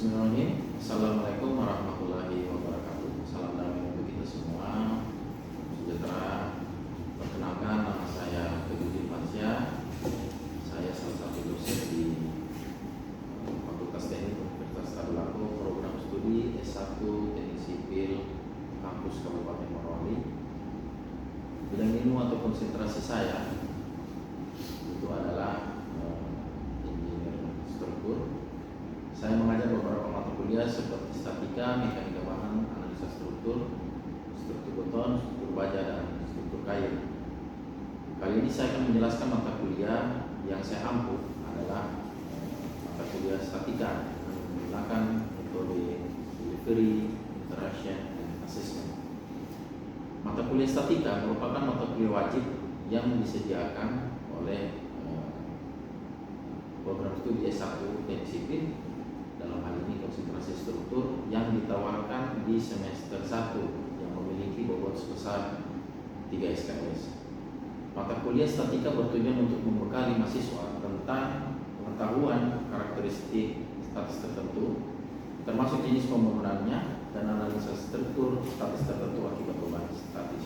Bismillahirrahmanirrahim. Assalamualaikum warahmatullahi wabarakatuh. Salam damai untuk kita semua. Sejahtera. Perkenalkan, nama saya Teguh Fansya. Saya salah satu dosen di Fakultas Teknik Universitas Tadulako, program studi S1 Teknik Sipil kampus Kabupaten Morowali. Bidang ilmu atau konsentrasi saya itu adalah engineer struktur. Saya mengajar beberapa mata kuliah seperti statika, mekanika bahan, analisa struktur, struktur beton, struktur baja, dan struktur kayu. Kali ini saya akan menjelaskan mata kuliah yang saya ampuh adalah mata kuliah statika yang menggunakan metode delivery, interaction, dan assessment. Mata kuliah statika merupakan mata kuliah wajib yang disediakan oleh program studi S1 Teknik Sipil, dalam hal ini konsentrasi struktur, yang ditawarkan di semester 1 yang memiliki bobot sebesar 3 SKS. Mata kuliah statika bertujuan untuk membekali mahasiswa tentang pengetahuan karakteristik statis tertentu, termasuk jenis pembangunannya dan analisa struktur statis tertentu akibat perubahan statis.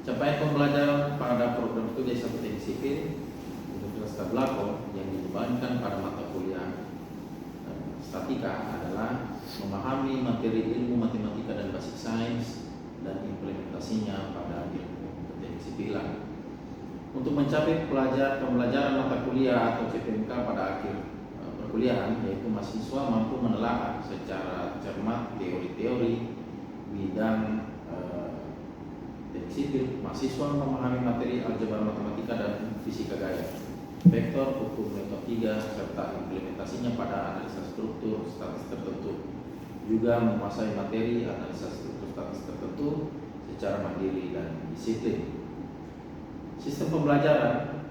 Capaian pembelajaran pada program studi S1 Teknik Sipil Universitas Tadulako yang dibebankan pada mata kuliah statika adalah memahami materi ilmu matematika dan basic science dan implementasinya pada ilmu teknik sipilan. Untuk mencapai pembelajaran mata kuliah atau CPMK pada akhir perkuliahan, yaitu mahasiswa mampu menelaah secara cermat teori-teori bidang teknik sipil. Mahasiswa memahami materi aljabar matematika dan fisika gaya, vektor, hukum metode 3, serta implementasinya pada analisa struktur statis tertentu. Juga menguasai materi analisa struktur statis tertentu secara mandiri dan disiplin. Sistem pembelajaran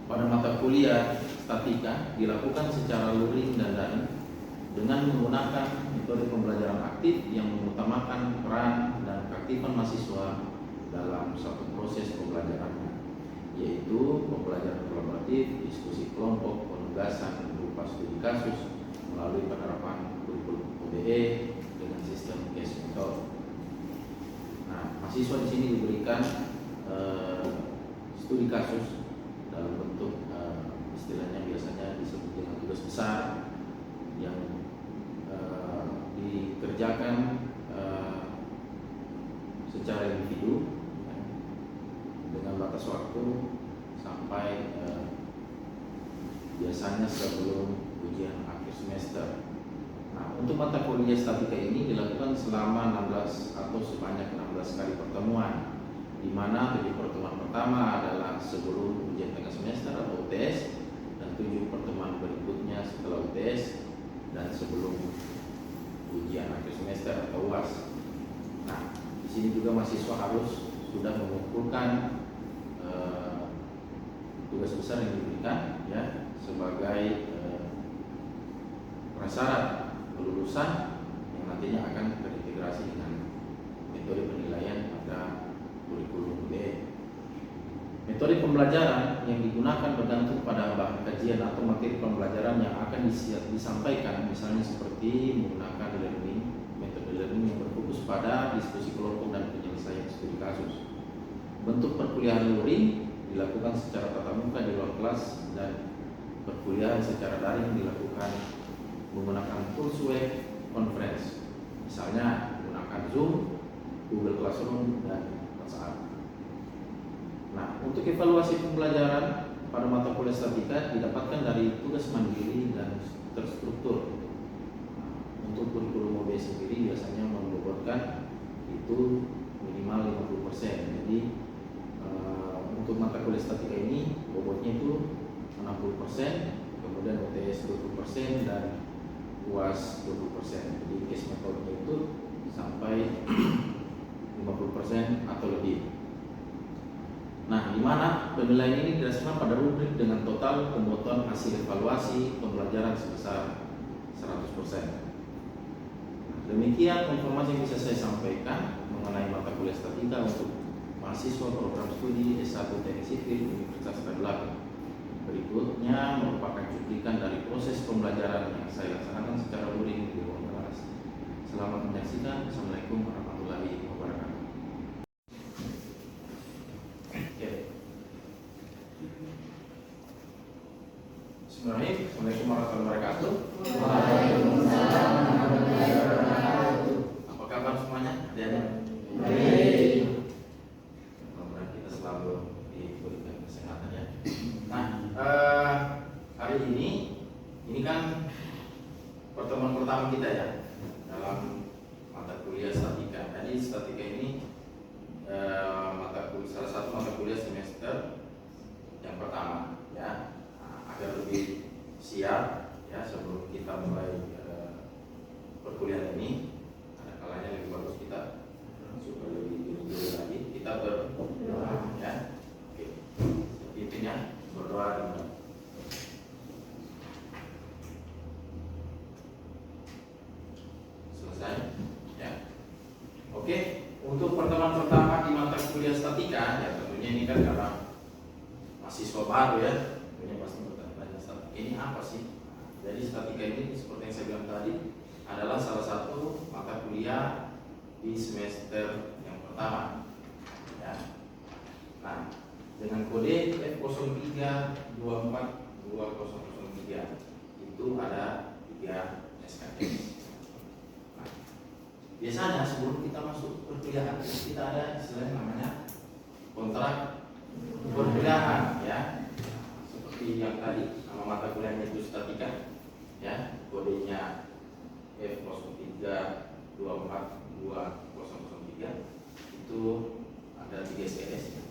pada mata kuliah statika dilakukan secara luring dan daring dengan menggunakan metode pembelajaran aktif yang mengutamakan peran dan keaktifan mahasiswa dalam suatu proses pembelajaran, yaitu pembelajaran kolaboratif, diskusi kelompok, penugasan berupa studi kasus melalui penerapan kurikulum OBE dengan sistem case method. Nah, mahasiswa di sini diberikan studi kasus dalam bentuk istilahnya biasanya disebut dengan tugas besar yang dikerjakan secara individu dengan batas waktu sampai biasanya sebelum ujian akhir semester. Nah, untuk mata kuliah statika ini dilakukan selama 16 atau sebanyak 16 kali pertemuan, di mana 7 pertemuan pertama adalah sebelum ujian tengah semester atau UTS, dan 7 pertemuan berikutnya setelah UTS dan sebelum ujian akhir semester atau UAS. Nah, di sini juga mahasiswa harus sudah mengumpulkan tugas besar yang diberikan ya sebagai prasyarat kelulusan yang nantinya akan terintegrasi dengan metode penilaian pada kurikulum UBE. Metode pembelajaran yang digunakan bergantung pada bahan kajian atau materi pembelajaran yang akan disampaikan, misalnya seperti menggunakan metode learning yang berfokus pada diskusi kelompok dan penyelesaian studi kasus. Bentuk perkuliahan luring dilakukan secara tatap muka di ruang kelas, dan perkuliahan secara daring dilakukan menggunakan tools web conference, misalnya menggunakan Zoom, Google Classroom, dan WhatsApp. Nah, untuk evaluasi pembelajaran pada mata kuliah statika didapatkan dari tugas mandiri dan terstruktur. Nah, untuk kurikulum OBE sendiri biasanya membobotkan itu minimal 50%. Jadi untuk mata kuliah statika ini bobotnya itu 60%, kemudian UTS 20% dan UAS 20%. Jadi case metodenya itu sampai 50% atau lebih. Nah, di mana penilaian ini didasarkan pada rubrik dengan total pembotohan hasil evaluasi pembelajaran sebesar 100%. Nah, demikian informasi yang bisa saya sampaikan mengenai mata kuliah statika untuk mahasiswa program studi S1 Teknik Sipil Universitas Tadulako. Berikutnya merupakan cuplikan dari proses pembelajaran yang saya laksanakan secara luring di ruang kelas. Selamat menyaksikan. Assalamualaikum warahmatullahi wabarakatuh. Bismillahirrahmanirrahim. Assalamualaikum warahmatullahi wabarakatuh. Waalaikumsalam warahmatullahi wabarakatuh. Apa kabar semuanya? Adik-adik? Baik. Semoga kita selalu diberikan kesehatan ya. Nah, hari ini kan pertemuan pertama kita ya dalam mata kuliah statika. Jadi statika ini salah satu mata kuliah semester yang pertama ya. Agar lebih siap ya sebelum kita mulai perkuliahan ini, ada kalanya lebih bagus kita supaya lebih jujur lagi kita berdoa ya. Oke, intinya berdoa dan selesai ya. Oke, untuk pertemuan pertama di mata kuliah statika ya tentunya ini kan karena mahasiswa baru ya, tentunya pasti bertanya statika ini apa sih? Jadi statika ini seperti yang saya bilang tadi adalah salah satu mata kuliah di semester yang pertama ya. Nah, dengan kode F03242003 itu ada 3 SKS. Nah, biasanya sebelum kita masuk perkuliahan kita ada istilah namanya kontrak perkuliahan ya. Seperti yang tadi nama mata kuliahnya itu statika ya, kodenya F03242003 itu ada 3 SKS ya.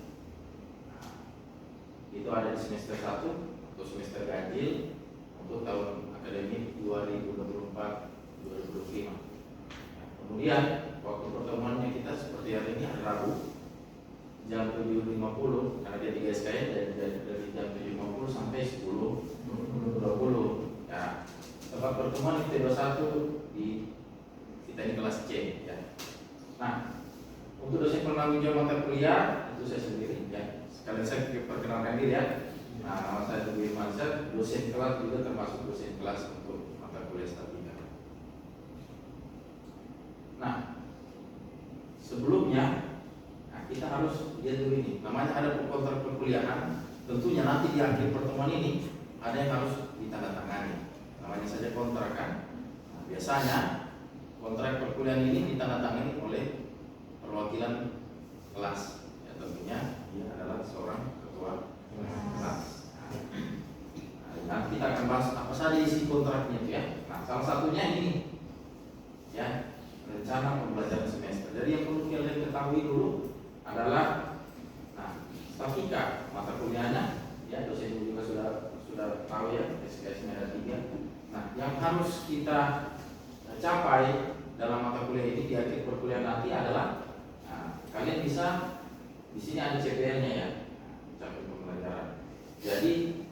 Nah, itu ada di semester 1 atau semester ganjil untuk tahun akademik 2024-2025. Nah, kemudian waktu pertemuannya kita seperti hari ini hari Rabu jam 7.50 karena dia 3 SKS dari jam 7.50 sampai 10.20 ya. Tempat pertemuan IT21 di kita ini kelas C ya. Nah, untuk dosen penanggung jawab mata kuliah itu saya sendiri ya. Sekalian saya perkenalkan diri ya. Nah, nama saya Teguh Irmansyah, dosen kelas juga termasuk dosen kelas untuk mata kuliah statika. Nah, sebelumnya kita harus lihat dulu ini. Namanya ada kontrak perkuliahan. Tentunya nanti di akhir pertemuan ini ada yang harus ditandatangani. Namanya saja kontrak kan. Nah, biasanya kontrak perkuliahan ini ditandatangani oleh perwakilan kelas. Ya, tentunya dia adalah seorang ketua kelas. Nah, kita akan bahas apa saja isi kontraknya itu ya. Nah, salah satunya ini ya, rencana pembelajaran semester. Jadi yang perlu kalian ketahui dulu adalah statika mata kuliahnya ya, dosen juga sudah tahu ya, SKS-nya ada 3. Nah, yang harus kita capai dalam mata kuliah ini di akhir perkuliahan nanti adalah kalian bisa di sini ada CPL-nya ya, capaian pembelajaran. Jadi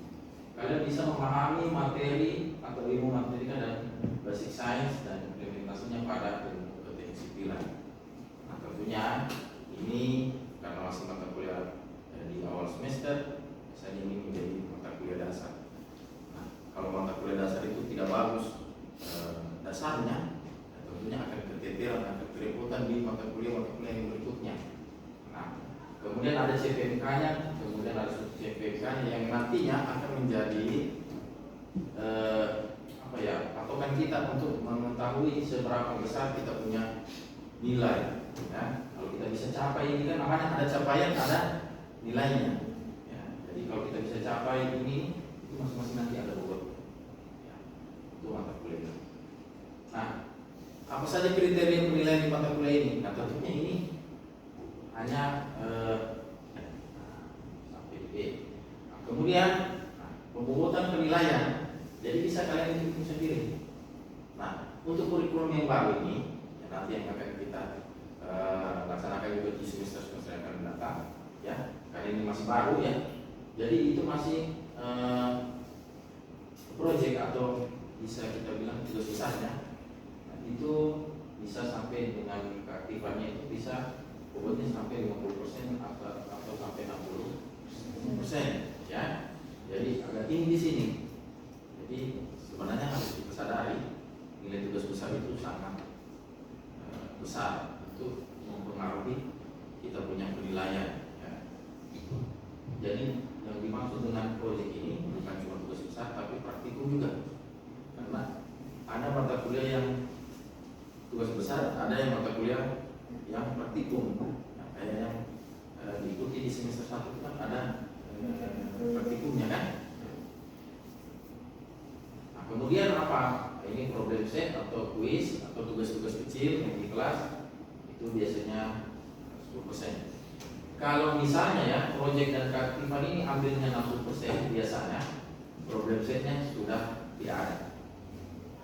kalian bisa memahami materi atau ilmu matematika dan basic science dan implementasinya pada ilmu teknik sipilan. Nah, tentunya ini karena masih mata kuliah di awal semester, biasanya ini menjadi mata kuliah dasar. Nah, kalau mata kuliah dasar itu tidak bagus dasarnya, tentunya akan keteteran, akan kerepotan di mata kuliah yang berikutnya. Nah, kemudian ada CPMK-nya, kemudian ada CPMK-nya yang nantinya akan menjadi patokan kita untuk mengetahui seberapa besar kita punya nilai. Ya, kalau kita bisa capai ini kan namanya ada capaian, ada nilainya. Ya, jadi kalau kita bisa capai ini, itu masing-masing nanti ada bobot. Ya, itu mata kuliah. Nah, apa saja kriteria penilaian di mata kuliah ini? Nah, tentunya ini hanya sampai D. Nah, kemudian pembobotan penilaian, jadi bisa kalian hitung sendiri. Nah, untuk kurikulum yang baru ini, ya nanti yang akan kita laksanakan juga di semester yang akan datang ya, karena ini masih baru ya, jadi itu masih proyek atau bisa kita bilang tugas besarnya. Nah, itu bisa sampai dengan keaktifannya itu bisa bobotnya sampai 50% atau sampai 60% ya. Jadi agak tinggi di sini. Jadi sebenarnya harus kita sadari nilai tugas besar itu sangat besar untuk mempengaruhi kita punya penilaian. Ya. Jadi yang dimaksud dengan proyek ini bukan cuma tugas besar tapi praktikum juga. Karena ada mata kuliah yang tugas besar, ada yang mata kuliah yang praktikum. Nah, kayak yang diikuti di semester 1 itu kan ada praktikumnya kan. Nah, kemudian apa? Ini problem set atau kuis atau tugas-tugas kecil yang di kelas itu biasanya 10%. Kalau misalnya ya proyek dan keaktifan ini ambilnya 60%, biasanya problem setnya sudah tidak ada.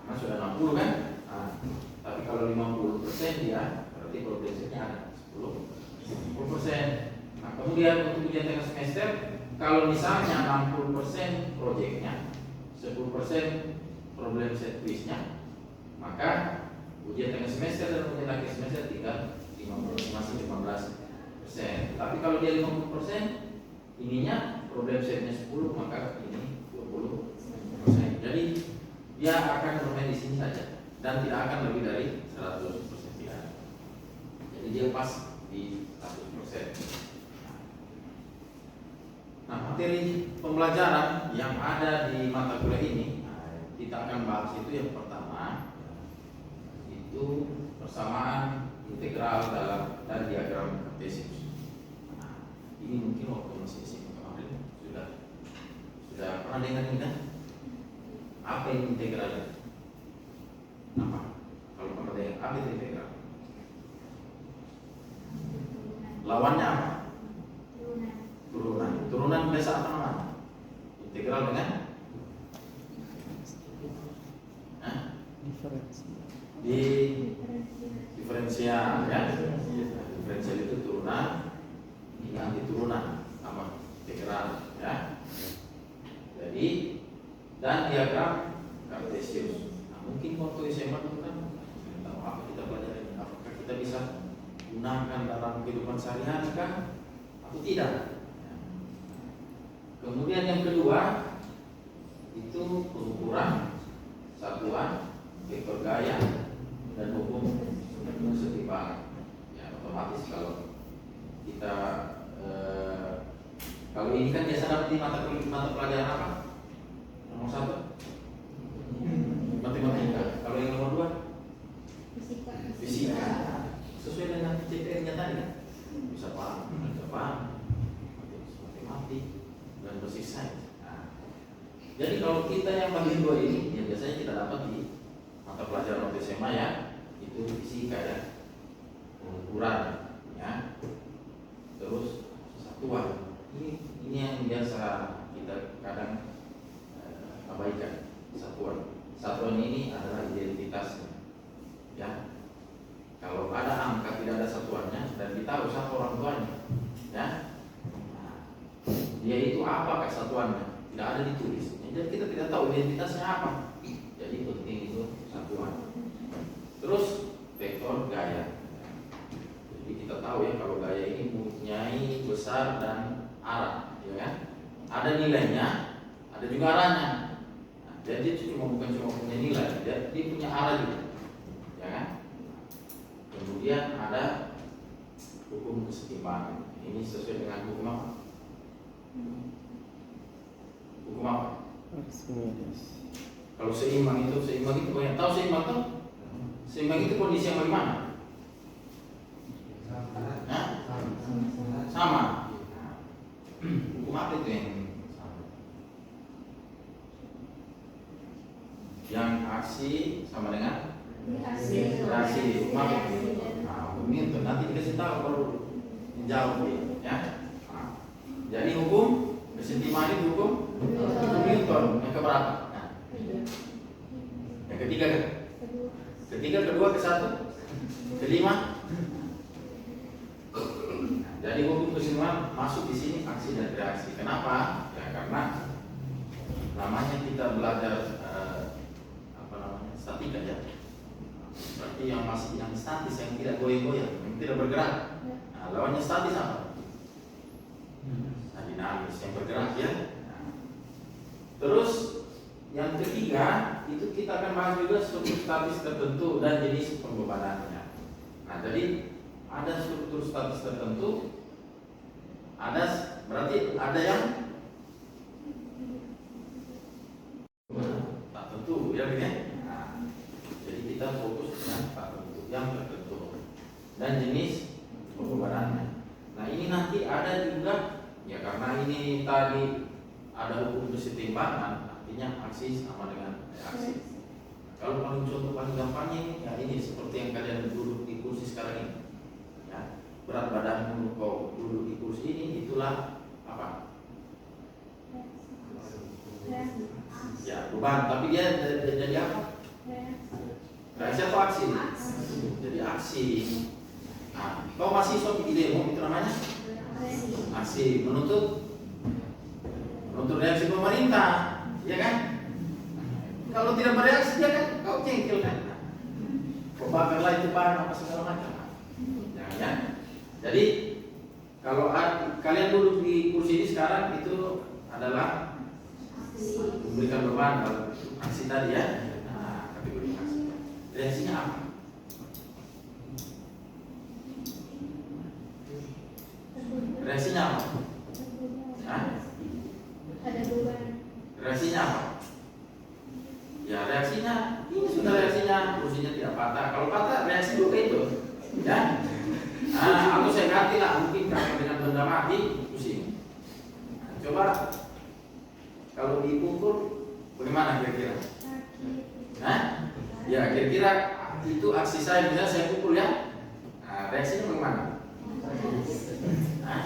Karena sudah 60 kan? Nah, tapi kalau 50% dia berarti problem setnya ada 10%. Nah, kemudian untuk ujian tengah semester, kalau misalnya 60% proyeknya, 10% problem set kuisnya, maka ujian tengah semester dan ujian akhir semester tinggal 15%. Tapi kalau dia 50%, ininya problem setnya 10, maka ini 20%. Jadi dia akan bermain di sini saja dan tidak akan lebih dari 100%. Tidak. Jadi dia pas di 100%. Nah, materi pembelajaran yang ada di mata kuliah ini kita akan bahas itu yang pertama itu persamaan integral dan diagram kartesius. Nah, ini mungkin waktu masih SMA kemarin sudah pernah dengar ini kan? Apa yang integral? Apa? Kalau pernah dengar apa itu integral? Lawannya apa? Turunan. Turunan biasa apa namanya? Integral dengan diferensial ya. Diferensial itu turunan, ini anti turunan sama integral ya. Jadi dan diagram kartesius. Nah, mungkin waktu SMA dulu kan tahu apa kita pelajari, apakah kita bisa gunakan dalam kehidupan sehari-hari kan atau tidak. Kemudian yang kedua itu pengukuran satuan vektor gaya dan hukum kesetimbangan. Ya, otomatis kalau kita kalau ini kan biasa dapat di mata pelajaran apa? Nomor 1 matematika. Kalau yang nomor 2 fisika. Sesuai dengan CPR-nya tadi kan? Bisa paham, matematik dan basic science. Nah, jadi kalau kita yang bagian 2 ini, ya biasanya kita dapat di mata pelajaran waktu SMA ya, itu fisika ya, pengukuran ya, terus satuan. Ini yang biasa kita kadang abaikan. Satuan ini adalah identitasnya ya. Kalau ada angka tidak ada satuannya dan kita harus tahu orang tuanya ya. Nah, dia itu apa kesatuannya? Tidak ada ditulis. Jadi kita tidak tahu identitasnya apa. Jadi penting itu satuan. Terus vektor gaya. Jadi kita tahu ya kalau gaya ini mempunyai besar dan arah, ya kan? Ada nilainya, ada juga arahnya. Nah, jadi itu bukan cuma punya nilai, dia punya arah juga, ya kan? Kemudian ada hukum kesetimbangan. Ini sesuai dengan hukum apa? Hukum apa? Kalau seimbang itu banyak tahu seimbang tuh? Seimbang itu kondisi yang bagaimana? Hah? Sama. Hukum apa itu yang sama? Yang aksi sama dengan reaksi. Hukum apa itu? Nah, hukum itu nanti dikasih tahu baru menjawab ya. Nah, jadi hukum kesetimbangan itu hukum Newton yang keberapa? Nah, yang ketiga kan? Ketiga, kedua, ke satu, kelima. Jadi hukum kesetimbangan masuk di sini aksi dan reaksi. Kenapa? Ya karena namanya kita belajar statika ya. Berarti yang masih yang statis, yang tidak goyang-goyang, yang tidak bergerak. Nah, lawannya statis apa? Nah, dinamis, yang bergerak ya. Nah, Terus yang ketiga itu kita akan bahas juga struktur statis tertentu dan jenis pembebanannya. Nah, jadi ada struktur statis tertentu, berarti ada yang tak tentu, ya kan? Nah, jadi kita fokus dengan tak tentu, yang tertentu dan jenis pembebanannya. Nah, ini nanti ada juga, ya karena ini tadi ada hukum kesetimbangan, artinya aksi sama dengan reaksi. Kalau paling contoh paling gampangnya ini, ya ini seperti yang kalian duduk di kursi sekarang ini. Ya, berat badanmu kau duduk di kursi ini, itulah apa? Ya, beban, tapi dia jadi apa? Reaksi atau aksi? Jadi aksi. Nah, kau mahasiswa di demo itu namanya aksi, menuntut reaksi pemerintah, ya kan? Kalau tidak bereaksi dia kan kau jengkel kan? Kau bakarlah itu bahan apa segala macam. Jangan ya. Jadi kalau kalian duduk di kursi ini sekarang itu adalah memberikan beban kalau aksi tadi ya. Nah, kategori aksi. Reaksinya apa? Reaksinya apa? Hah? Ada beban. Reaksinya apa? Ya reaksinya, ini sudah reaksinya, kursinya tidak patah. Kalau patah reaksi juga itu, ya. Nah, atau saya ganti lah, mungkin karena dengan benda mati pusing. Nah, coba kalau dipukul, bagaimana kira-kira? Nah, ya kira-kira itu aksi saya, misalnya saya pukul ya. Nah, reaksinya bagaimana? Nah,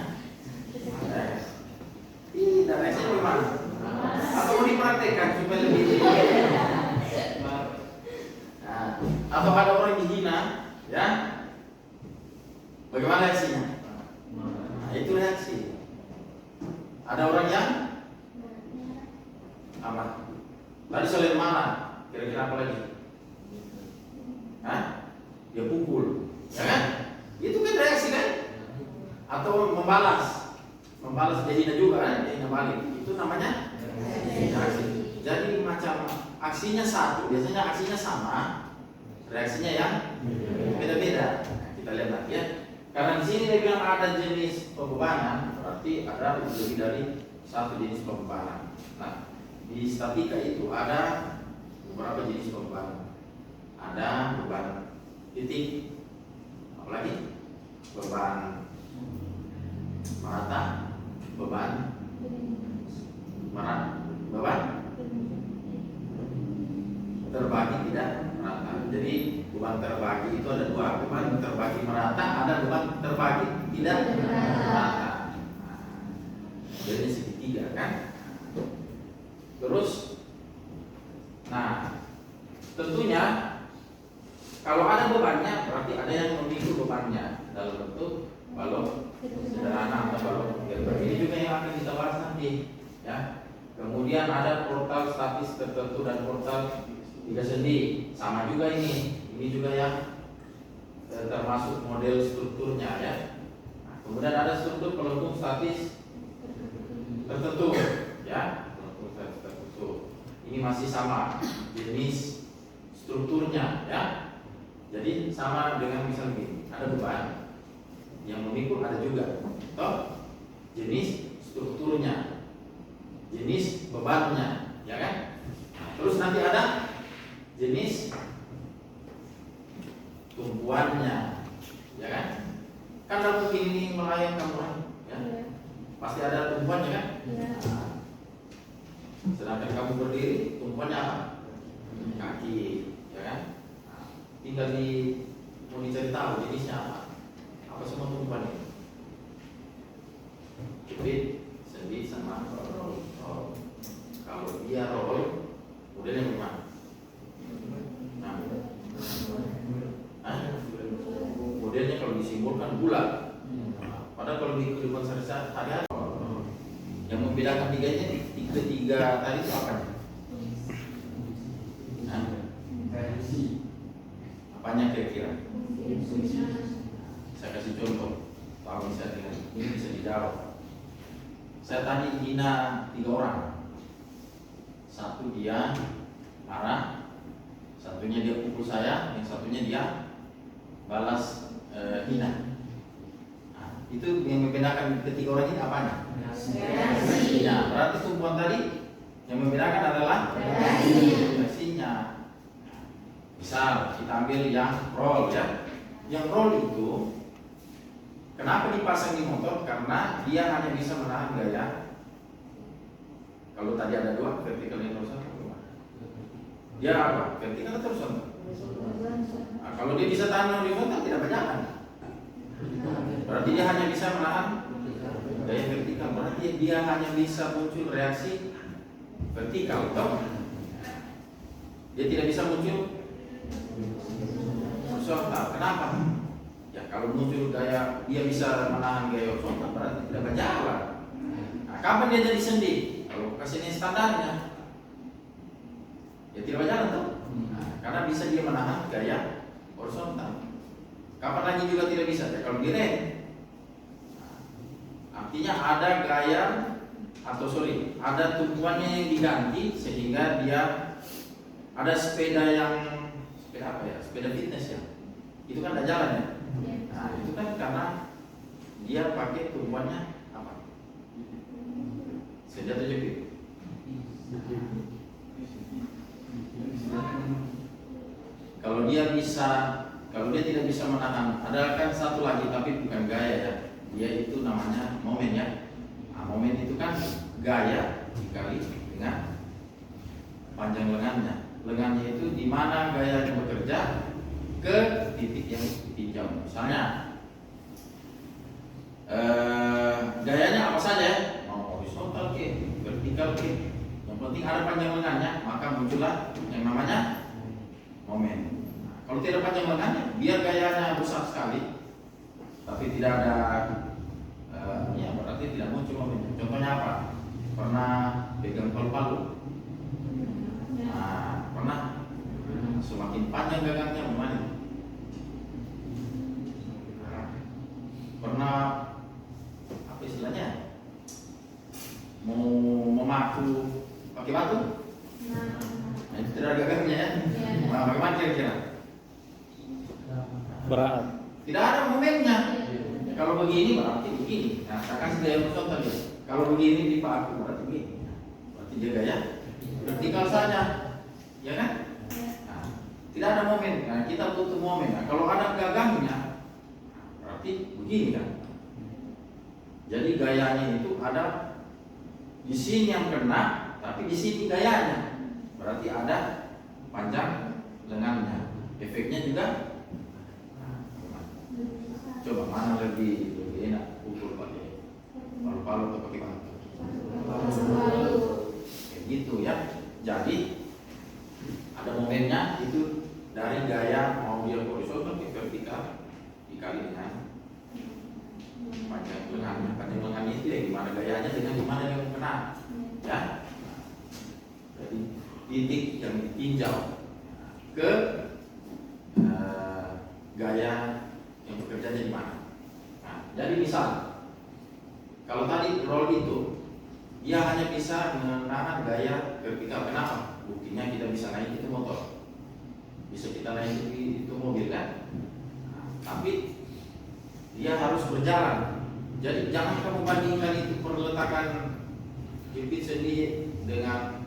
tidak reaksinya bagaimana? Atau mau dipraktekkan supaya lebih nah, atau ada orang dihina ya, bagaimana reaksinya? Nah, itu reaksi. Ada orang yang apa? Tadi selain marah, kira-kira apa lagi? Hah? Dia pukul, ya kan? Itu kan reaksi kan? Atau membalas dia hina juga kan? Dia hina balik, itu namanya reaksi. Jadi macam aksinya satu, biasanya aksinya sama, reaksinya yang beda-beda. Nah, kita lihat lagi ya. Karena di sini dia bilang ada jenis pembebanan, berarti ada lebih dari satu jenis pembebanan. Nah, di statika itu ada beberapa jenis pembebanan. Ada beban titik, apalagi beban merata, beban terbagi tidak merata. Jadi beban terbagi itu ada dua, beban terbagi merata, ada beban terbagi tidak merata. Jadi segitiga kan. Terus, nah tentunya kalau ada bebannya berarti ada yang memikul bebannya dalam bentuk balok sederhana atau balok gerber. Ini juga yang akan kita bahas nanti ya. Kemudian ada portal statis tertentu dan portal tiga sendi, sama juga ini juga yang termasuk model strukturnya ya. Nah, kemudian ada struktur pelengkung statis tertentu ya, pelengkung statis tertentu. Ini masih sama jenis strukturnya ya. Jadi sama dengan misalnya ini, ada beban yang memikul, ada juga toh jenis strukturnya, jenis bebannya, ya kan? Nah, terus nanti ada jenis tumpuannya, ya kan? Kan dalam begini melayang kamu ya, pasti ada tumpuannya kan? Nah, sedangkan kamu berdiri, tumpuannya apa? Kaki, ya kan? Nah, tinggal mau dicari tahu jenisnya apa? Apa semua tumpuan ini? Jepit, sendi, sama roll. Kalau dia roll, modelnya gimana? Nah, modelnya kalau disimbolkan bulat. Padahal kalau di kehidupan sehari-hari, yang membedakan tiganya tiga tadi itu apa? Nah, apanya kira-kira? Saya kasih contoh, tahu misalnya ini bisa dijawab. Saya tadi hina 3 orang, Satu dia marah, satunya dia pukul saya, yang satunya dia balas hina. Nah, itu yang membedakan ketiga orang ini apanya? Reaksinya. Berarti tumpuan tadi yang membedakan adalah reaksinya. Misal kita ambil yang roll ya. Yang roll itu kenapa dipasang di motor? Karena dia hanya bisa menahan gaya. Kalau tadi ada dua, vertikal dan horizontal. Dia apa? Vertikal atau horizontal? Nah, kalau dia bisa tahan horizontal tidak berjalan. Berarti dia hanya bisa menahan gaya vertikal. Berarti dia hanya bisa muncul reaksi vertikal, toh? Dia tidak bisa muncul horizontal. Kenapa? Ya kalau muncul gaya dia bisa menahan gaya horizontal berarti tidak berjalan. Nah, kapan dia jadi sendi? Kalau kasih ini standarnya, ya tidak berjalan tuh. Nah, karena bisa dia menahan gaya horizontal. Kapan lagi juga tidak bisa? Ya kalau direm. Nah, artinya ada gaya atau ada tumpuannya yang diganti sehingga dia ada sepeda apa ya? Sepeda fitness ya. Itu kan tidak jalan ya. Nah, itu kan karena dia pakai tumpuannya apa? Senjata jepit. Kalau dia tidak bisa menahan, ada kan satu lagi tapi bukan gaya ya. Dia itu namanya momen ya. Nah, momen itu kan gaya dikali dengan panjang lengannya. Lengannya itu di mana gayanya bekerja ke titik yang ditinjau. Misalnya gayanya apa saja, mau horizontal ke, vertikal ke, yang penting ada panjang lengannya, maka muncullah yang namanya momen. Nah, kalau tidak panjang lengannya, biar gayanya besar sekali, tapi tidak ada, ya berarti tidak muncul momen. Contohnya apa? Pernah pegang palu-palu? Nah, pernah? Semakin panjang gagangnya memang. Pernah apa istilahnya? Mau memaku pakai batu? Nah, itu tidak ada gagangnya ya? Nah, bagaimana kira-kira? Berat. Tidak ada momennya. Kalau begini berarti begini. Nah, saya kasih gaya horizontal ya. Kalau begini dipaku berarti begini. Berarti dia gaya vertikal saja, ya kan? Nah, tidak ada momen. Nah, kita butuh momen. Nah, kalau ada gagangnya, berarti begini kan? Jadi gayanya itu ada di sini yang kena, tapi di sini gayanya. Berarti ada panjang lengannya. Efeknya juga. Coba mana lebih enak ukur pakai palu-palu atau pakai batu? Kayak gitu ya. Jadi ada momennya itu dari gaya mau dia horizontal ke vertikal dikali dengan panjang lengannya. Panjang lengannya itu ya gimana gayanya dengan gimana yang kena, ya. Jadi titik yang ditinjau ke gaya yang bekerja di mana. Nah, jadi misal kalau tadi roll itu dia hanya bisa menahan gaya vertikal. Kenapa? Buktinya kita bisa naik itu motor, bisa kita naik itu mobil kan. Nah, tapi dia harus berjalan. Jadi jangan kamu bandingkan itu perletakan jepit sendiri dengan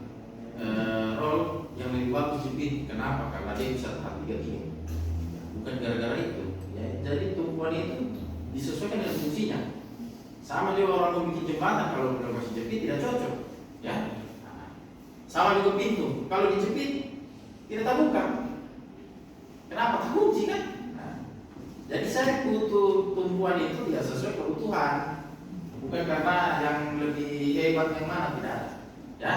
roll yang lebih bagus jepit. Kenapa? Karena dia bisa tahan 3 kilo. Bukan gara-gara itu. Ya, jadi tumpuan itu disesuaikan dengan fungsinya. Sama juga orang mau bikin jembatan, kalau udah masih jepit tidak cocok, ya. Sama juga pintu, kalau dijepit tidak terbuka. Kenapa? Terkunci kan? Nah, jadi saya butuh tumpuan itu ya sesuai kebutuhan, bukan karena yang lebih hebat yang mana, tidak. Ya,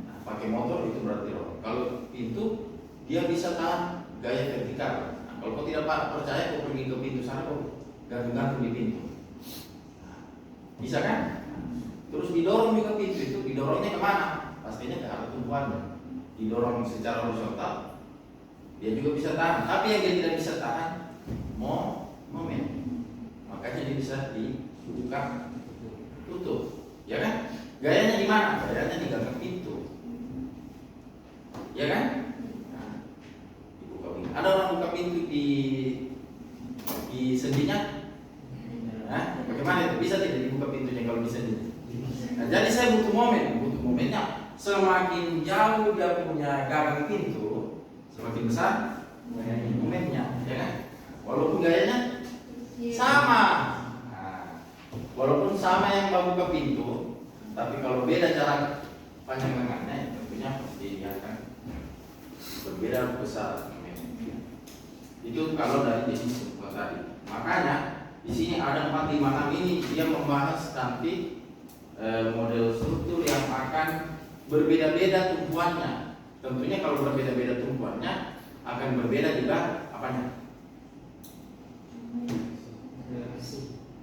nah, pakai motor itu berarti roll. Kalau pintu dia bisa tahan gaya vertikal. Kalau kau tidak percaya, kau pergi ke pintu sana, kau gantung-gantung di pintu. Bisa kan? Terus didorong juga pintu itu, didorongnya kemana? Pastinya ke arah tumpuannya. Didorong secara horizontal, dia juga bisa tahan. Tapi yang dia tidak bisa tahan, momen. Makanya dia bisa dibuka, tutup. Ya kan? Gayanya di mana? Gayanya di gagang pintu. ya kan? Nah, dibuka pintu. Ada orang buka pintu di sendinya? Nah, bagaimana itu? Bisa tidak dibuka pintunya kalau di sendinya? Nah, jadi saya butuh momennya. Semakin jauh dia punya gagang pintu, semakin besar momennya, ya kan? Walaupun gayanya sama, nah, walaupun sama yang buka pintu, tapi kalau beda jarak panjang lengannya, tentunya pasti dia akan berbeda besar momennya. Itu kalau dari jenis struktur tadi. Makanya di sini ada 456 ini dia membahas nanti model struktur yang akan berbeda-beda tumpuannya. Tentunya kalau berbeda-beda tumpuannya akan berbeda juga apanya?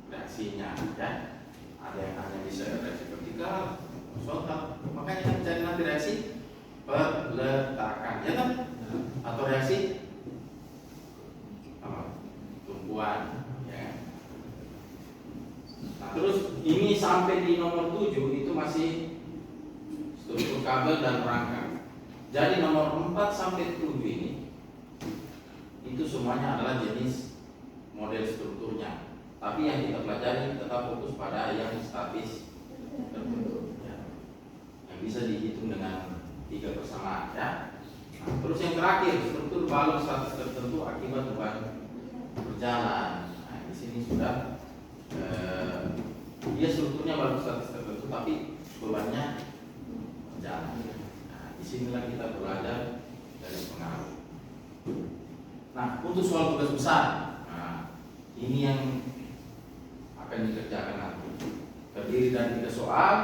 Reaksinya, ya. Ada yang hanya bisa reaksi vertikal, horizontal. Makanya kita cari nanti reaksi peletakan, ya kan? Atau reaksi apa? Tumpuan, ya. Nah, terus ini sampai di nomor 7 itu masih struktur kabel dan rangka. Jadi nomor 4 sampai 7 ini itu semuanya adalah jenis model strukturnya. Tapi yang kita pelajari tetap fokus pada yang statis tertentu, ya. Yang bisa dihitung dengan 3 persamaan, ya. Nah, terus yang terakhir struktur balok statis tertentu akibat beban berjalan. Nah, di sini sudah dia strukturnya balok statis tertentu tapi bebannya berjalan. Nah, disinilah kita belajar dari pengaruh. Nah, untuk soal tugas besar, nah, ini yang akan dikerjakan nanti. Terdiri dari 3 soal.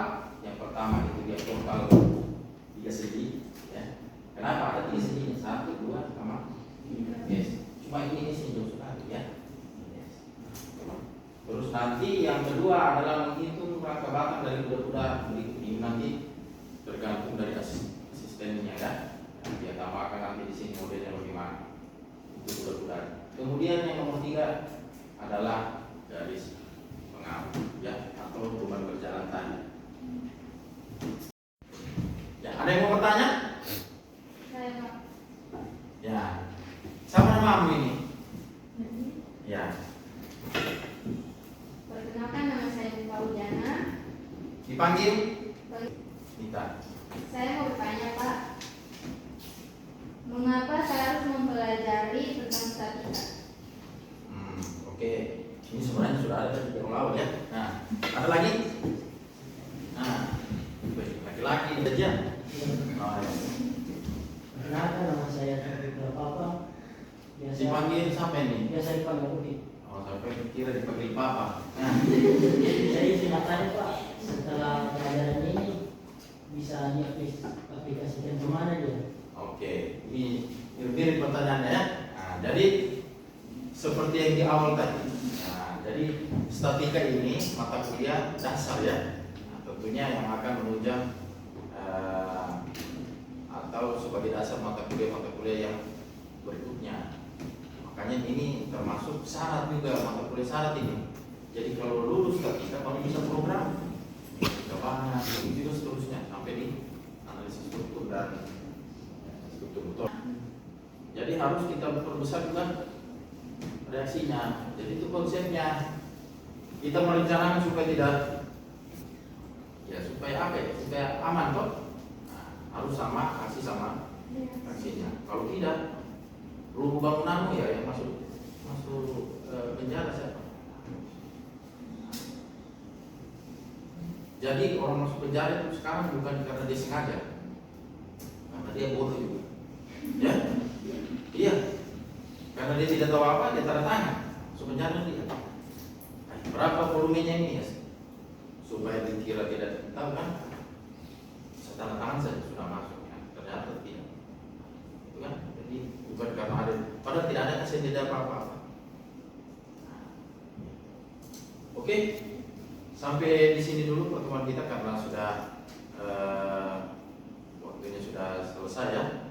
Yang pertama itu dia total 3 segi, ya. Kenapa ada 3 seginya? 1, 2, sama yes. Cuma ini sih jauh sekali, ya. Yes. Terus nanti yang kedua adalah menghitung rangka batang dari kuda-kuda berikut ini. Nanti tergantung dari asistennya, ya. Dia tambahkan nanti di sini modelnya bagaimana. Itu kuda-kuda. Kemudian yang nomor 3 adalah garis pengaruh, ya, atau beban berjalan tadi. Ya, ada yang mau bertanya? Saya Pak. Ya, sama namamu ini? Ya. Perkenalkan, nama saya Bupa Ujana. Dipanggil? Kita. Saya mau bertanya Pak, mengapa saya harus mempelajari tentang statika? Oke. Ini sebenarnya sudah ada di yang lalu, ya. Nah, ada lagi? Nah, laki-laki saja. Oh, ya. Perkenalkan, nama saya Papa. Dipanggil siapa ini? Biasa dipanggil Budi. Oh, sampai kira dipanggil Papa. Nah, Jadi silakan Pak, setelah pelajaran ini bisa diaplikasikan kemana dia? oke. Ini mirip pertanyaannya, ya. Nah, jadi seperti yang di awal tadi. Nah, jadi statika ini mata kuliah dasar, ya. Nah, tentunya yang akan menunjang atau sebagai dasar mata kuliah yang berikutnya. Makanya ini termasuk syarat juga, mata kuliah syarat ini. Jadi kalau lulus statika baru bisa program, banyak, itu seterusnya sampai di analisis struktur dan struktur motor. Jadi harus kita perbesar juga reaksinya. Jadi itu konsepnya. Kita merencanakan supaya tidak, ya supaya apa ya? Supaya aman toh. Nah, harus sama aksi sama aksinya. Kalau tidak, rumah bangunanmu ya yang masuk penjara siapa? Jadi orang masuk penjara itu sekarang bukan karena dia sengaja, karena dia bodoh juga. Ya, iya. Karena dia tidak tahu apa, dia tanda tangan. Masuk penjara dia. Berapa volumenya ini ya? Supaya dikira tidak tahu kan? Saya tanda tangan saja sudah masuk. Ya. Ternyata tidak. Itu kan? Jadi bukan karena ada, padahal tidak ada kesan tidak apa-apa. Oke. Sampai di sini dulu pertemuan kita karena sudah waktunya sudah selesai, ya.